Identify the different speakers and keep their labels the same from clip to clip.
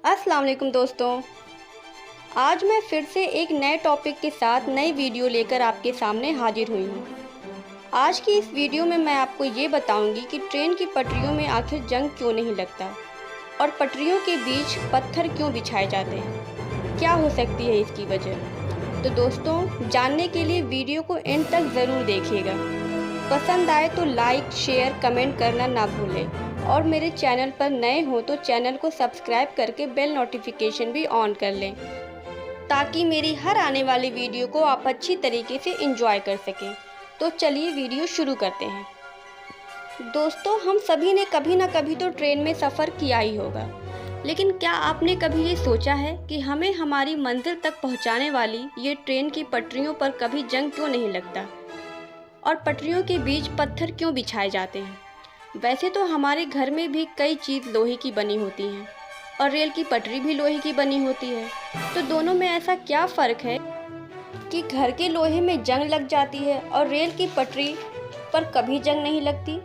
Speaker 1: अस्सलाम वालेकुम दोस्तों, आज मैं फिर से एक नए टॉपिक के साथ नई वीडियो लेकर आपके सामने हाजिर हुई हूँ। आज की इस वीडियो में मैं आपको ये बताऊंगी कि ट्रेन की पटरियों में आखिर जंग क्यों नहीं लगता और पटरियों के बीच पत्थर क्यों बिछाए जाते हैं, क्या हो सकती है इसकी वजह। तो दोस्तों, जानने के लिए वीडियो को एंड तक ज़रूर देखिएगा। पसंद आए तो लाइक, शेयर, कमेंट करना ना भूलें और मेरे चैनल पर नए हो तो चैनल को सब्सक्राइब करके बेल नोटिफिकेशन भी ऑन कर लें ताकि मेरी हर आने वाली वीडियो को आप अच्छी तरीके से एंजॉय कर सकें। तो चलिए वीडियो शुरू करते हैं। दोस्तों, हम सभी ने कभी ना कभी तो ट्रेन में सफ़र किया ही होगा, लेकिन क्या आपने कभी ये सोचा है कि हमें हमारी मंजिल तक पहुंचाने वाली ये ट्रेन की पटरियों पर कभी जंग क्यों नहीं लगता और पटरियों के बीच पत्थर क्यों बिछाए जाते हैं। वैसे तो हमारे घर में भी कई चीज़ लोहे की बनी होती हैं और रेल की पटरी भी लोहे की बनी होती है, तो दोनों में ऐसा क्या फ़र्क है कि घर के लोहे में जंग लग जाती है और रेल की पटरी पर कभी जंग नहीं लगती।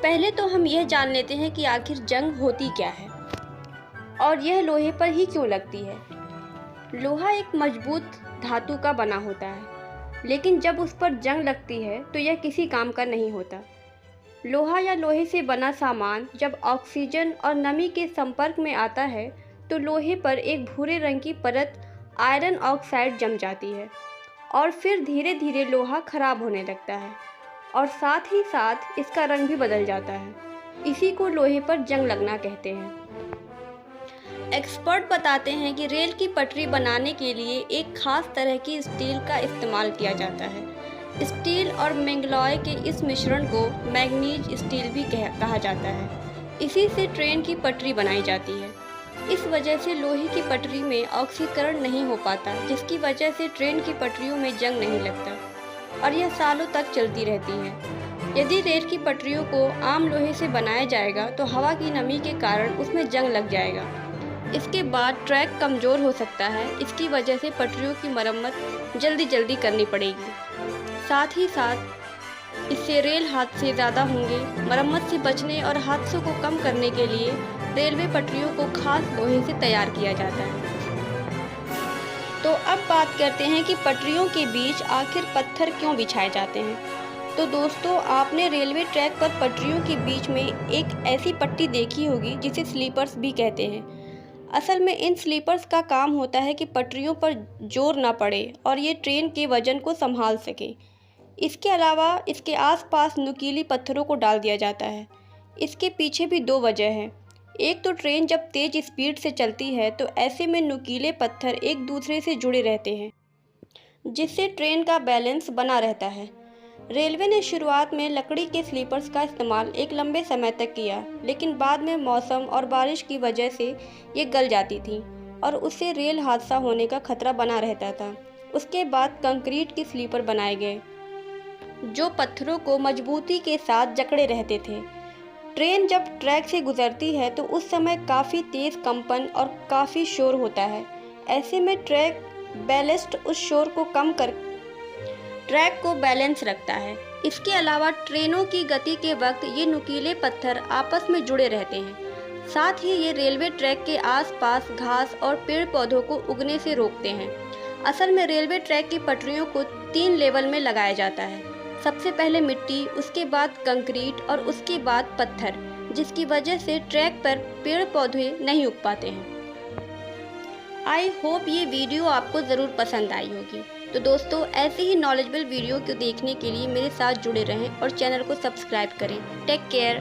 Speaker 1: पहले तो हम यह जान लेते हैं कि आखिर जंग होती क्या है और यह लोहे पर ही क्यों लगती है। लोहा एक मजबूत धातु का बना होता है, लेकिन जब उस पर जंग लगती है तो यह किसी काम का नहीं होता। लोहा या लोहे से बना सामान जब ऑक्सीजन और नमी के संपर्क में आता है तो लोहे पर एक भूरे रंग की परत आयरन ऑक्साइड जम जाती है और फिर धीरे धीरे लोहा खराब होने लगता है और साथ ही साथ इसका रंग भी बदल जाता है। इसी को लोहे पर जंग लगना कहते हैं। एक्सपर्ट बताते हैं कि रेल की पटरी बनाने के लिए एक खास तरह की स्टील का इस्तेमाल किया जाता है। स्टील और मैंगलोय के इस मिश्रण को मैग्नीज स्टील भी कहा जाता है। इसी से ट्रेन की पटरी बनाई जाती है। इस वजह से लोहे की पटरी में ऑक्सीकरण नहीं हो पाता, जिसकी वजह से ट्रेन की पटरियों में जंग नहीं लगता और यह सालों तक चलती रहती है। यदि रेल की पटरियों को आम लोहे से बनाया जाएगा तो हवा की नमी के कारण उसमें जंग लग जाएगा। इसके बाद ट्रैक कमज़ोर हो सकता है। इसकी वजह से पटरियों की मरम्मत जल्दी करनी पड़ेगी। साथ ही साथ इससे रेल हादसे ज़्यादा होंगे। मरम्मत से बचने और हादसों को कम करने के लिए रेलवे पटरियों को खास लोहे से तैयार किया जाता है। तो अब बात करते हैं कि पटरियों के बीच आखिर पत्थर क्यों बिछाए जाते हैं। तो दोस्तों, आपने रेलवे ट्रैक पर पटरियों के बीच में एक ऐसी पट्टी देखी होगी जिसे स्लीपर्स भी कहते हैं। असल में इन स्लीपर्स का काम होता है कि पटरियों पर जोर ना पड़े और ये ट्रेन के वजन को संभाल सके। इसके अलावा इसके आसपास नुकीली पत्थरों को डाल दिया जाता है। इसके पीछे भी दो वजह हैं। एक तो ट्रेन जब तेज़ स्पीड से चलती है तो ऐसे में नुकीले पत्थर एक दूसरे से जुड़े रहते हैं, जिससे ट्रेन का बैलेंस बना रहता है। रेलवे ने शुरुआत में लकड़ी के स्लीपर्स का इस्तेमाल एक लंबे समय तक किया, लेकिन बाद में मौसम और बारिश की वजह से ये गल जाती थी और उससे रेल हादसा होने का खतरा बना रहता था। उसके बाद कंक्रीट के स्लीपर बनाए गए जो पत्थरों को मजबूती के साथ जकड़े रहते थे। ट्रेन जब ट्रैक से गुजरती है तो उस समय काफ़ी तेज़ कंपन और काफ़ी शोर होता है। ऐसे में ट्रैक बैलेस्ट उस शोर को कम कर ट्रैक को बैलेंस रखता है। इसके अलावा ट्रेनों की गति के वक्त ये नुकीले पत्थर आपस में जुड़े रहते हैं। साथ ही ये रेलवे ट्रैक के आसपास घास और पेड़ पौधों को उगने से रोकते हैं। असल में रेलवे ट्रैक की पटरियों को 3 लेवल में लगाया जाता है। सबसे पहले मिट्टी, उसके बाद कंक्रीट और उसके बाद पत्थर, जिसकी वजह से ट्रैक पर पेड़ पौधे नहीं उग पाते हैं। आई होप ये वीडियो आपको ज़रूर पसंद आई होगी। तो दोस्तों, ऐसे ही नॉलेजेबल वीडियो को देखने के लिए मेरे साथ जुड़े रहें और चैनल को सब्सक्राइब करें। Take care.